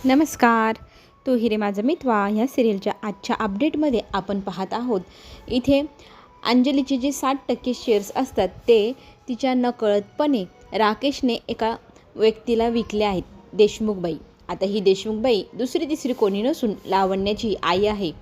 नमस्कार. तो हिरे माझा मितवा ह्या सिरियलच्या आजच्या अपडेटमध्ये आपण पाहत आहोत. इथे अंजलीचे जे 60% शेअर्स असतात ते तिच्या नकळतपणे राकेशने एका व्यक्तीला विकले आहेत, देशमुखबाई. आता ही देशमुखबाई दुसरी तिसरी कोणी नसून लावण्याची आई आहे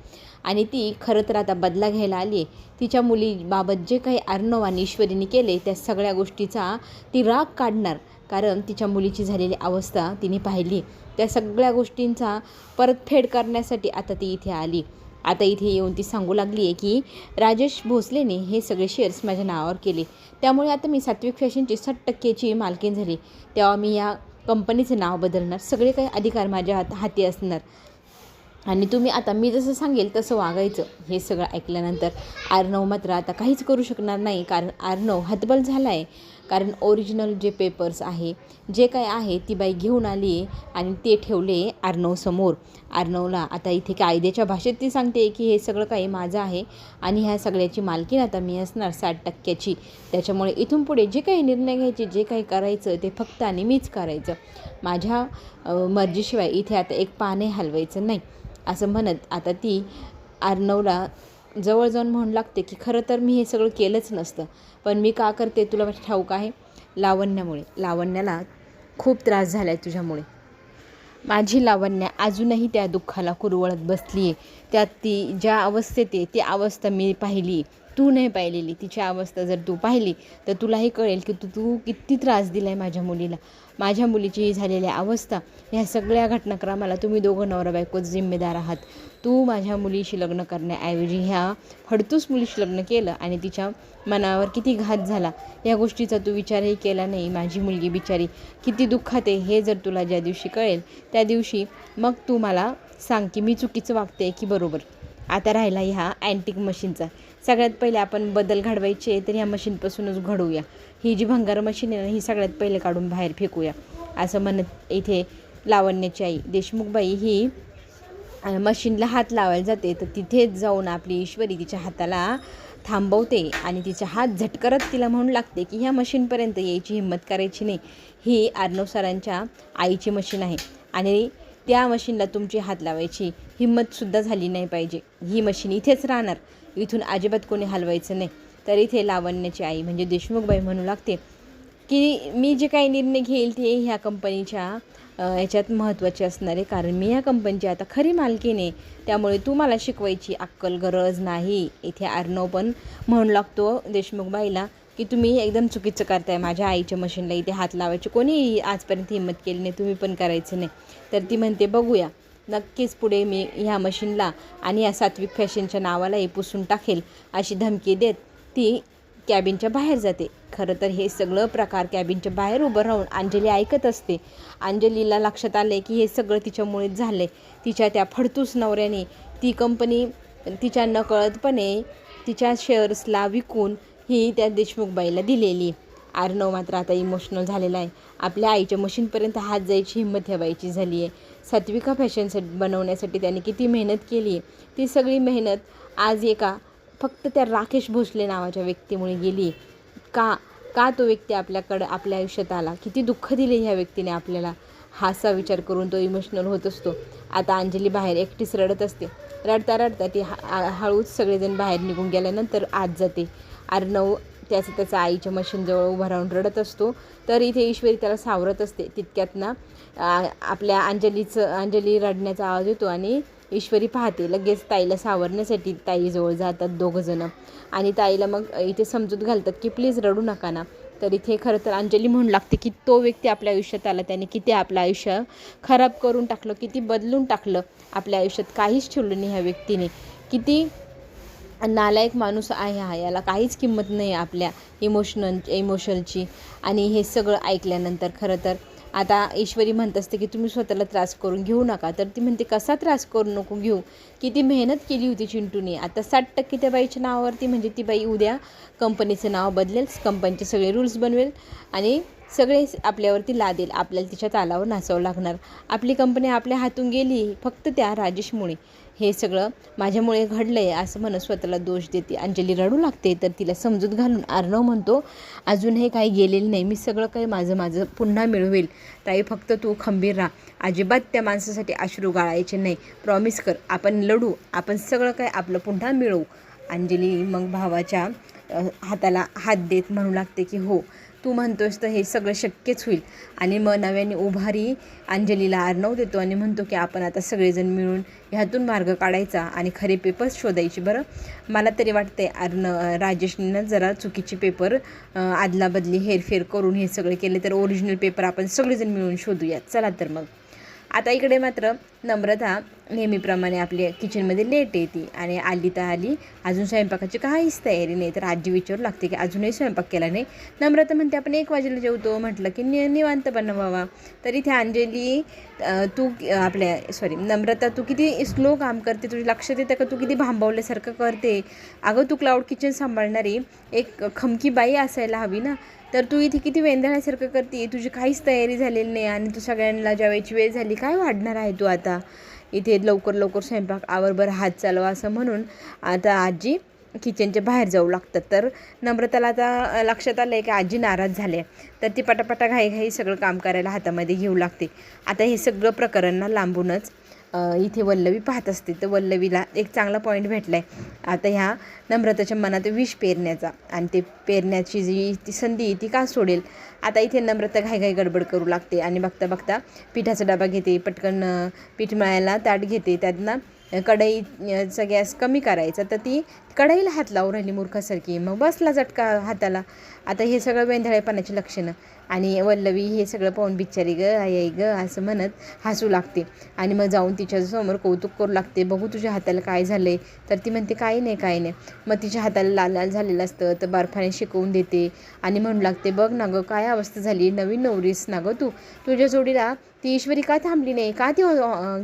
आणि ती खरं तर आता बदला घ्यायला आली आहे. तिच्या मुलीबाबत जे काही अर्णव आणि ईश्वरीने केले त्या सगळ्या गोष्टीचा ती राग काढणार, कारण तिच्या मुलीची झालेली अवस्था तिने पाहिली. त्या सगळ्या गोष्टींचा परतफेड करण्यासाठी आता ती इथे आली. आता इथे येऊन ती सांगू लागली आहे की राजेश भोसलेने हे सगळे शेअर्स माझ्या नावावर केले, त्यामुळे आता मी सात्विक फॅशनची 60%ची मालकीण झाली. तेव्हा मी या कंपनीचं नाव बदलणार, सगळे काही अधिकार माझ्या हाती असणार आणि तुम्ही आता मी जसं सांगेल तसं वागायचं. हे सगळं ऐकल्यानंतर अर्णव मात्र आता काहीच करू शकणार नाही, कारण अर्णव हतबल झाला आहे. कारण ओरिजिनल जे पेपर्स आहे, जे काय आहे ती बाई घेऊन आली आणि ते ठेवले अर्णवसमोर. अर्णवला आता इथे कायद्याच्या भाषेत ती सांगते की हे सगळं काही माझं आहे आणि ह्या सगळ्याची मालकीण आता मी असणार 60%ची. त्याच्यामुळे इथून पुढे जे काही निर्णय घ्यायचे, जे काही करायचं ते फक्त आणि मीच करायचं, माझ्या मर्जीशिवाय इथे आता एक पाने हलवायचं नाही, असं म्हणत आता ती अर्णवला जवळ जाऊन म्हणू लागते की खरं तर मी हे सगळं केलंच नसतं, पण मी का करते तुला ठाऊक आहे? लावण्यामुळे. लावण्याला खूप त्रास झाला आहे तुझ्यामुळे. माझी लावण्या अजूनही त्या दुःखाला कुरवळत बसली आहे. त्यात ती ज्या अवस्थेत आहे ती अवस्था मी पाहिली, तू नाही पाहिलेली. तिची अवस्था जर तू पाहिली तर तुलाही कळेल की तू किती त्रास दिला आहे माझ्या मुलीला. माझ्या मुलीची ही झालेली अवस्था, ह्या सगळ्या घटनाक्रमाला तुम्ही दोघं नवरा बायकोच जिम्मेदार आहात. तू माझ्या मुलीशी लग्न करण्याऐवजी ह्या फडतूस मुलीशी लग्न केलं आणि तिच्या मनावर किती घात झाला या गोष्टीचा तू विचारही केला नाही. माझी मुलगी बिचारी किती दुःखात आहे हे जर तुला ज्या दिवशी कळेल त्या दिवशी मग तू मला सांग की मी चुकीचं वागते की बरोबर. आता राहिला ह्या अँटिक मशीनचा. सगळ्यात पहिले आपण बदल घडवायचे तर ह्या मशीनपासूनच घडवूया. ही जी भंगार मशीन आहे ना, ही सगळ्यात पहिले काढून बाहेर फेकूया, असं म्हणत इथे लावण्याची आई देशमुखबाई ही मशीनला हात लावायला जाते. तर तिथेच जाऊन आपली ईश्वरी तिच्या हाताला थांबवते आणि तिचा हात झटकरत तिला म्हणू लागते की ह्या मशीनपर्यंत यायची हिंमत करायची नाही. ही अर्णव सरांच्या आईची मशीन आहे आणि त्या मशीनला तुमची हात लावायची हिंमतसुद्धा झाली नाही पाहिजे. ही मशीन इथेच राहणार, इथून अजिबात कोणी हलवायचं नाही. तर इथे लावण्याची आई म्हणजे देशमुखबाई म्हणू लागते की मी जे काही निर्णय घेईल ते ह्या कंपनीच्या याच्यात महत्त्वाचे असणार आहे, कारण मी ह्या कंपनीची आता खरी मालकीण आहे. त्यामुळे तू मला शिकवायची अक्कल गरज नाही. इथे अर्णव पण म्हणू लागतो देशमुखबाईला की तुम्ही एकदम चुकीचं करताय. माझ्या आईच्या मशीनला इथे हात लावायची कोणी आजपर्यंत हिंमत केली नाही, तुम्ही पण करायचं नाही. तर ती म्हणते बघूया, नक्कीच पुढे मी ह्या मशीनला आणि या सात्विक फॅशनच्या नावालाही पुसून टाकेल, अशी धमकी देत ती कॅबिनच्या बाहेर जाते. खरं तर हे सगळं प्रकार कॅबिनच्या बाहेर उभं राहून अंजली ऐकत असते. अंजलीला लक्षात आले की हे सगळं तिच्यामुळेच झालं. तिच्या त्या फडतूस नवऱ्याने ती कंपनी तिच्या नकळतपणे तिच्या शेअर्सला विकून ही त्या देशमुखबाईला दिलेली. अर्णव मात्र आता इमोशनल झालेला आहे. आपल्या आईच्या मशीनपर्यंत हात जायची हिंमत ठेवायची झाली आहे. सात्विका फॅशन बनवण्यासाठी त्याने किती मेहनत केली आहे, ती सगळी मेहनत आज एका फक्त त्या राकेश भोसले नावाच्या व्यक्तीमुळे गेली. का तो व्यक्ती आपल्याकडं आपल्या आयुष्यात आला, किती दुःख दिले ह्या व्यक्तीने आपल्याला, हा असा विचार करून तो इमोशनल होत असतो. आता अंजली बाहेर एकटीच रडत असते. रडता रडता ती हळूच सगळेजण बाहेर निघून गेल्यानंतर आत जाते. अर्णव त्याचा आईच्या मशीनजवळ उभा राहून रडत असतो. तर इथे ईश्वरी त्याला सावरत असते. तितक्यात ना आपल्या अंजली रडण्याचा आवाज येतो आणि ईश्वरी पाहते. लगेच ताईला सावरण्यासाठी ताईजवळ जातात दोघंजणं आणि ताईला मग इथे समजूत घालतात की प्लीज रडू नका ना. तर इथे खरं तर अंजली म्हणू लागते की तो व्यक्ती आपल्या आयुष्यात आला, त्याने किती आपलं आयुष्य खराब करून टाकलं, किती बदलून टाकलं. आपल्या आयुष्यात काहीच ठेवलं नाही ह्या व्यक्तीने. किती नालायक माणूस आहे हा, याला काहीच किंमत नाही आपल्या इमोशनची. आणि हे सगळं ऐकल्यानंतर खरं तर आता ईश्वरी म्हणत असते की तुम्ही स्वतःला त्रास करून घेऊ नका. तर ती म्हणते कसा त्रास करू नको घेऊ, किती मेहनत केली होती चिंटूने. आता 60% त्या बाईच्या नावावरती, म्हणजे ती बाई उद्या कंपनीचं नाव बदलेल, कंपनीचे सगळे रूल्स बनवेल आणि सगळे आपल्यावरती लादेल. आपल्याला तिच्या तालावर नाचावं लागणार. आपली कंपनी आपल्या हातून गेली फक्त त्या राजेशमुळे. हे सगळं माझ्यामुळे घडलं आहे असं म्हणत स्वतःला दोष देते. अंजली रडू लागते. तर तिला समजूत घालून अर्णव म्हणतो, अजूनही काही गेलेलं नाही, मी सगळं काही माझं पुन्हा मिळवेल. ताई फक्त तू खंबीर राहा, अजिबात त्या माणसासाठी अश्रू गाळायचे नाही, प्रॉमिस कर, आपण लढू, आपण सगळं काही आपलं पुन्हा मिळवू. अंजली मग भावाच्या हाताला हात देत म्हणू लागते की हो, तू म्हणतोस तर हे सगळं शक्यच होईल. आणि मग नव्याने उभारी अंजलीला अर्णव देतो आणि म्हणतो की आपण आता सगळेजण मिळून ह्यातून मार्ग काढायचा आणि खरे पेपर्स शोधायचे. बरं, मला तरी वाटतंय राजेशनीनं जरा चुकीचे पेपर आदलाबदली हेरफेर करून हे सगळे केले, तर ओरिजिनल पेपर आपण सगळेजण मिळून शोधूयात. चला तर मग. आता इकडे मात्र नम्रता नेहमीप्रमाणे आपल्या किचनमध्ये लेट येते आणि आली तर आली, अजून स्वयंपाकाची काहीच तयारी नाही. तर आजी विचारू लागते की अजूनही स्वयंपाक केला नाही. नम्रता म्हणते आपण 1 वाजेला जेवतो. म्हटलं की निवांत बनवावा. तर इथे अंजली नम्रता तू किती स्लो काम करते, तुझ्या लक्षात येतं का तू किती भांबवल्यासारखं करते. अगं तू क्लाउड किचन सांभाळणारी एक खमकी बाई असायला हवी ना, तर तू इथे किती वेंधळ्यासारखं करते, तुझी काहीच तयारी झालेली नाही आणि तू सगळ्यांना जेवायची वेळ झाली, काय वाढणार आहे तू आता. इथे लवकर स्वयंपाक आवरभर हात चालवा असं म्हणून आता आजी किचनच्या बाहेर जाऊ लागतात. तर नम्रताला आता लक्षात आलं आहे की आजी नाराज झाले, तर ती पटापटा घाई सगळं काम करायला हातामध्ये घेऊ लागते. आता हे सगळं प्रकरण ना लांबूनच इथे वल्लवी पाहत असते. तर वल्लवीला एक चांगला पॉईंट भेटला आहे आता ह्या नम्रताच्या मनात विष पेरण्याचा, आणि ते पेरण्याची जी ती संधी ती का सोडेल. आता इथे नम्रता घाई गडबड करू लागते आणि बघता पिठाचा डबा घेते, पटकन पीठ मळायला ताट घेते, त्यातनं कढईचा गॅस कमी करायचा, तर ती कढईला हात लावून राहिली मूर्खासारखी. मग बसला झटका हाताला. आता हे सगळं वेंधळेपणाची लक्षणं. आणि वल्लवी हे सगळं पाहून बिचारी ग आई ग असं म्हणत हसू लागते आणि मग जाऊन तिच्यासमोर कौतुक करू लागते, बघू तुझ्या हाताला काय झालं आहे. तर ती म्हणते काही नाही. मग तिच्या हाताला लाल झालेलं असतं, तर बर्फाने शिकवून देते आणि म्हणू लागते, बघ ना गं काय अवस्था झाली, नवीन नवरीस ना गं तू, तुझ्या जोडीला ती ईश्वरी का थांबली नाही, का ती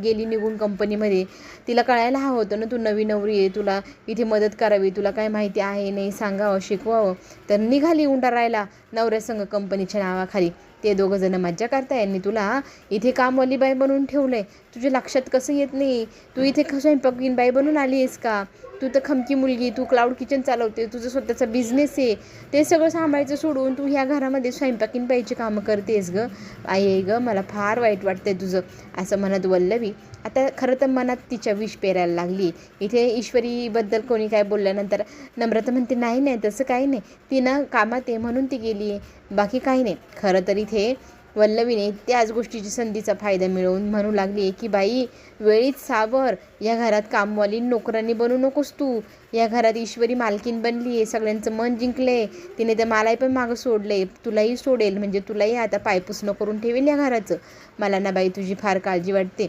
गेली निघून कंपनीमध्ये. तिला कळायला हवं होतं ना तू नवी नवरी आहे, तुला इथे मदत करावी, तुला काय माहिती आहे नाही सांगावं शिकवावं. तर निघाली उंडा राहायला नवऱ्यासंग कंपनीच्या नावाखाली. ते दोघंजण मज्जा करताय आणि तुला इथे कामवाली बाई बनवून ठेवलं आहे. तुझ्या लक्षात कसं येत नाही, तू इथे स्वयंपाकीन बाई बनून आली आहेस का. तू तर खमकी मुलगी, तू क्लाउड किचन चालवते, तुझं स्वतःचा बिझनेस आहे, ते सगळं सांभाळायचं सोडून तू ह्या घरामध्ये स्वयंपाकीन बाईची कामं करतेस गं. आई ग मला फार वाईट वाटतंय तुझं असं म्हणत वल्लवी आता खरं तर मनात तिच्या विष पेरायला लागली. इथे ईश्वरीबद्दल कोणी काय बोलल्यानंतर नम्रता म्हणते नाही तसं काही नाही, तिनं कामात आहे म्हणून ती गेली आहे, बाकी काही नाही. खरं तर इथे वल्लवीने त्याच गोष्टीची संधीचा फायदा मिळवून म्हणू लागली की बाई वेळीच सावर, या घरात कामवाली नोकरांनी बनू नकोस तू, या घरात ईश्वरी मालकीन बनली आहे, सगळ्यांचं मन जिंकले तिने, तर मलाही पण मागं सोडले, तुलाही सोडेल, म्हणजे तुलाही आता पायपुसणं करून ठेवेल या घराचं. मला ना बाई तुझी फार काळजी वाटते,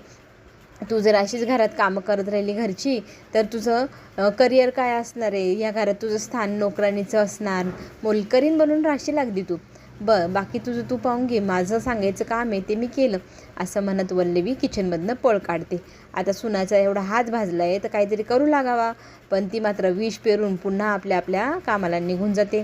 तू जर अशीच घरात कामं करत राहिली घरची तर तुझं करिअर काय असणार आहे, या घरात तुझं स्थान नोकरानीचं असणार, मोलकरीण बनून राहशील अगदी तू. बाकी तुझं तू पाहून घे, माझं सांगायचं काम आहे ते मी केलं असं म्हणत वल्लवी किचनमधनं पळ काढते. आता सुनाचा एवढा हात भाजला आहे तर काहीतरी करू लागावा, पण ती मात्र विष पेरून पुन्हा आपल्या कामाला निघून जाते.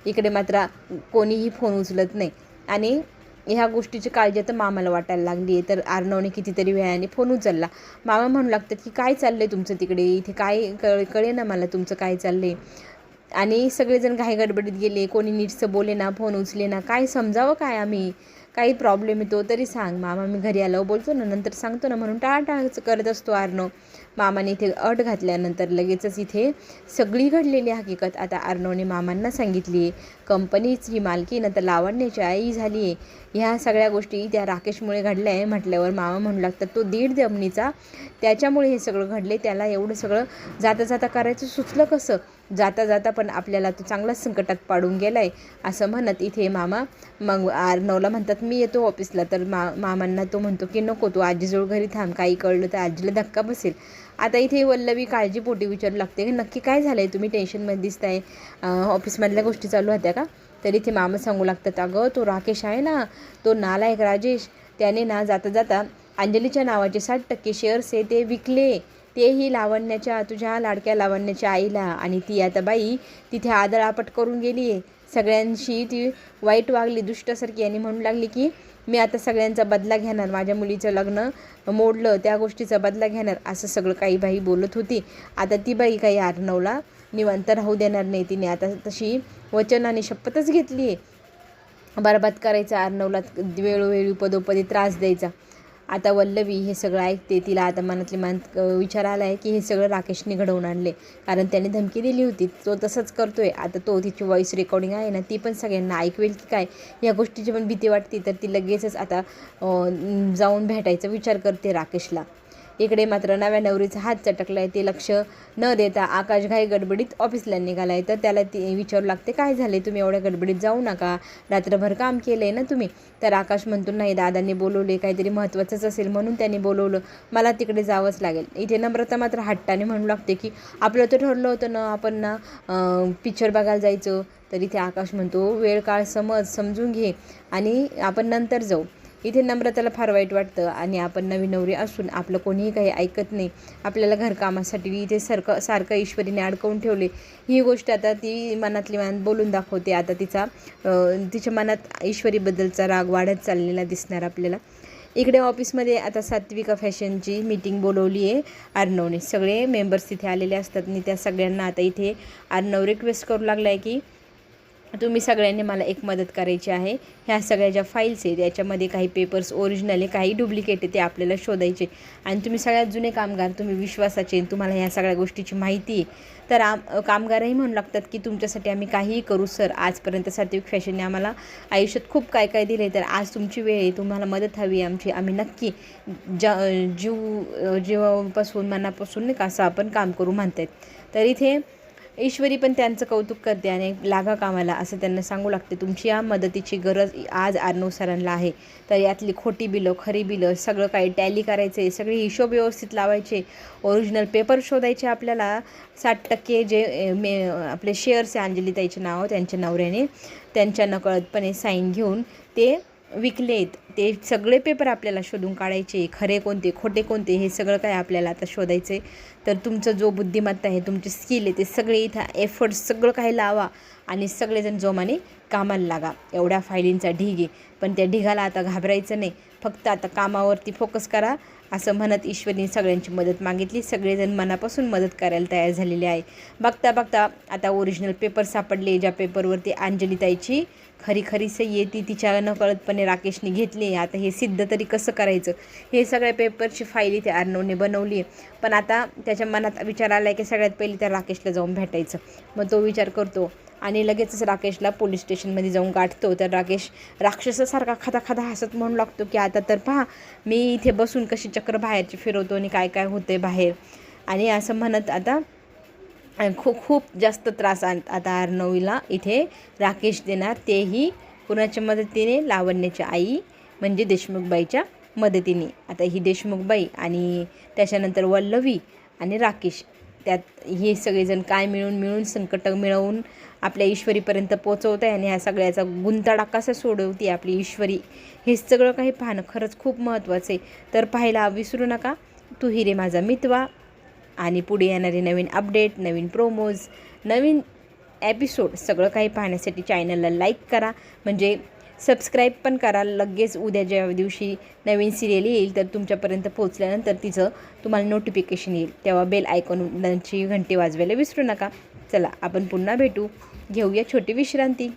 इकडे मात्र कोणीही फोन उचलत नाही आणि ह्या गोष्टीची काळजी तर मामाला वाटायला लागली आहे. तर अर्णवने कितीतरी वेळाने फोन उचलला. मामा म्हणू लागतात की काय चाललं आहे तुमचं तिकडे, इथे काय कळे ना मला तुमचं काय चाललं आहे. आणि सगळेजण घाई गडबडीत गेले, कोणी नीटचं बोले ना, फोन उचले ना, काय समजावं काय आम्ही, काही प्रॉब्लेम येतो तरी सांग मामा, मी घरी आल्यावर बोलतो ना, नंतर सांगतो ना, म्हणून टाळाटाळच करत असतो अर्णव. मामाने इथे अट घातल्यानंतर लगेचच इथे सगळी घडलेली हकीकत आता अर्णवने मामांना सांगितली आहे. कंपनीची मालकी नंतर लावण्याची आई झाली आहे. ह्या सगळ्या गोष्टी त्या राकेशमुळे घडल्या आहे म्हटल्यावर मामा म्हणू लागतात, तो 1.5 जमिनीचा, त्याच्यामुळे हे सगळं घडले, त्याला एवढं सगळं जाता करायचं सुचलं कसं, जाता पण आपल्याला तो चांगलाच संकटात पाडून गेला आहे असं म्हणत इथे मामा मग अर्णवला म्हणतात मी येतो ऑफिसला. तर मामांना तो म्हणतो की नको, तू आजीजवळ घरी थांब, काही कळलं तर आजीला धक्का बसेल. आता इथे वल्लवी काळजीपोटी विचारू लागते की नक्की काय झालं आहे, तुम्ही टेन्शनमध्ये दिसताय, ऑफिसमधल्या गोष्टी चालू होत्या का. तर इथे मामा सांगू लागतात, अगं तो राकेश आहे ना, तो नालायक राजेश, त्याने ना जाता अंजलीच्या नावाचे 60% शेअर्स आहे ते विकले, तेही तुझ्या लाडक्या लावण्याच्या आईला, आणि ती आता बाई तिथे आदळआपट करून गेली आहे, सगळ्यांशी ती वाईट वागली दुष्टासारखी आणि म्हणू लागली की मी आता सगळ्यांचा बदला घेणार, माझ्या मुलीचं लग्न मोडलं त्या गोष्टीचा बदला घेणार, असं सगळं काही बाई बोलत होती. आता ती बाई काही अर्णवला निवांत राहू देणार नाही. तिने आता तशी वचन आणि शपथच घेतली आहे बरबाद करायचा, अर्णवला वेळोवेळी पदोपदी त्रास द्यायचा. आता वल्लवी हे सगळं ऐकते. तिला आता मनातली विचार आला आहे की हे सगळं राकेशने घडवून आणले, कारण त्याने धमकी दिली होती, तो तसंच करतोय. आता तो तिची व्हॉईस रेकॉर्डिंग आहे ना ती पण सगळ्यांना ऐकवेल की काय, या गोष्टीची पण भीती वाटते. तर ती लगेचच आता जाऊन भेटायचा विचार करते राकेशला. इकडे मात्र नव्या नवरीचा हात चटकला आहे. ते लक्ष न देता आकाश घाई गडबडीत ऑफिसला निघाला आहे. तर त्याला ती विचारू लागते काय झाले, तुम्ही एवढ्या गडबडीत जाऊ नका, रात्रभर काम केलं आहे ना तुम्ही. तर आकाश म्हणतो नाही, दादांनी बोलवले, काहीतरी महत्त्वाचंच असेल म्हणून त्यांनी बोलवलं, मला तिकडे जावंच लागेल. इथे नम्रता मात्र हट्टाने म्हणू लागते की आपलं तर ठरलं होतं ना आपण ना पिक्चर बघायला जायचं. तर इथे आकाश म्हणतो वेळ काळ समजून घे आणि आपण नंतर जाऊ. इथे नम्रताला फार वाईट वाटतं आणि आपण नवी नवरी असून आपलं कोणीही काही ऐकत नाही, आपल्याला घरकामासाठी इथे सारखं ईश्वरीने अडकवून ठेवले. ही गोष्ट आता ती मनातली बोलून दाखवते. आता तिच्या मनात ईश्वरीबद्दलचा राग वाढत चाललेला दिसणार आपल्याला. इकडे ऑफिसमध्ये आता सात्विका फॅशनची मीटिंग बोलवली आहे अर्णवने. सगळे मेंबर्स तिथे आलेले असतात आणि त्या सगळ्यांना आता इथे अर्णव रिक्वेस्ट करू लागला आहे की तुम्ही सगळ्यांनी मला एक मदत करायची आहे. ह्या सगळ्या ज्या फाईल्स आहेत याच्यामध्ये काही पेपर्स ओरिजिनल आहे, काही डुप्लिकेट आहे, ते आपल्याला शोधायचे. आणि तुम्ही सगळ्यात जुने कामगार, तुम्ही विश्वासाचे, तुम्हाला ह्या सगळ्या गोष्टीची माहिती आहे. तर कामगारही म्हणू लागतात की तुमच्यासाठी आम्ही काहीही करू सर. आजपर्यंत सात्विक फॅशनने आम्हाला आयुष्यात खूप काय काय दिले, तर आज तुमची वेळ आहे, तुम्हाला मदत हवी आमची, आम्ही नक्की जीवापासून मनापासून नाही का असं आपण काम करू म्हणतात. तर इथे ईश्वरी पण त्यांचं कौतुक करते आणि लागा कामाला असं त्यांना सांगू लागते. तुमची या मदतीची गरज आज अर्णव सरांना आहे. तर यातली खोटी बिलं, खरी बिलं सगळं काही टॅली करायचं आहे, सगळे हिशोब व्यवस्थित लावायचे, ओरिजिनल पेपर शोधायचे आपल्याला. 60% जे आपले शेअर्स आहे अंजलीताईचे नाव त्यांच्या नवऱ्याने त्यांच्या नकळतपणे साईन घेऊन ते विकलेत, ते सगळे पेपर आपल्याला शोधून काढायचे. खरे कोणते खोटे कोणते हे सगळं काय आपल्याला आता शोधायचं आहे. तर तुमचं जो बुद्धिमत्ता आहे, तुमचे स्किल आहे, ते सगळे इथं एफर्ट्स सगळं काही लावा आणि सगळेजण जोमाने कामाला लागा. एवढ्या फायलींचा ढीग आहे, पण त्या ढिगाला आता घाबरायचं नाही, फक्त आता कामावरती फोकस करा असं म्हणत ईश्वरीने सगळ्यांची मदत मागितली. सगळेजण मनापासून मदत करायला तयार झालेले आहे. बघता बघता आता ओरिजिनल पेपर सापडले, ज्या पेपरवरती अंजलीताईची खरी सही आहे ती तिच्या नकळतपणे राकेशने घेतली. आता हे सिद्ध तरी कसं करायचं, हे सगळ्या पेपरची फाईल इथे अर्णवने बनवली आहे. पण आता त्याच्या मनात विचार आला आहे की सगळ्यात पहिले त्या राकेशला जाऊन भेटायचं. मग तो विचार करतो आणि लगेचच राकेशला पोलीस स्टेशनमध्ये जाऊन गाठतो. तर राकेश राक्षसासारखा खादा हसत म्हणू लागतो की आता तर पहा मी इथे बसून कशी चक्र बाहेरची फिरवतो आणि काय काय होते बाहेर. आणि असं म्हणत आता खूप जास्त त्रास आता अर्णवला इथे राकेश देणार, तेही कुणाच्या मदतीने, लावण्याच्या आई म्हणजे देशमुखबाईच्या मदतीने. आता ही देशमुखबाई आणि त्याच्यानंतर वल्लवी आणि राकेश, त्यात हे सगळेजण काय मिळून संकट मिळवून आपल्या ईश्वरीपर्यंत पोचवत आहे आणि ह्या सगळ्याचा गुंताडा कसा सोडवते आपली ईश्वरी, हे सगळं काही पाहणं खरंच खूप महत्त्वाचं आहे. तर पाहायला विसरू नका तू ही रे माझा मितवा. आणि पुढे येणारे नवीन अपडेट, नवीन प्रोमोज, नवीन एपिसोड सगळं काही पाहण्यासाठी चॅनलला लाईक करा, म्हणजे सबस्क्राईब पण करा. लगेच उद्या ज्या दिवशी नवीन सिरियल येईल तर तुमच्यापर्यंत पोहोचल्यानंतर तिचं तुम्हाला नोटिफिकेशन येईल, तेव्हा बेल आयकॉनची घंटी वाजवायला विसरू नका. चला आपण पुन्हा भेटू, घेऊया छोटी विश्रांती.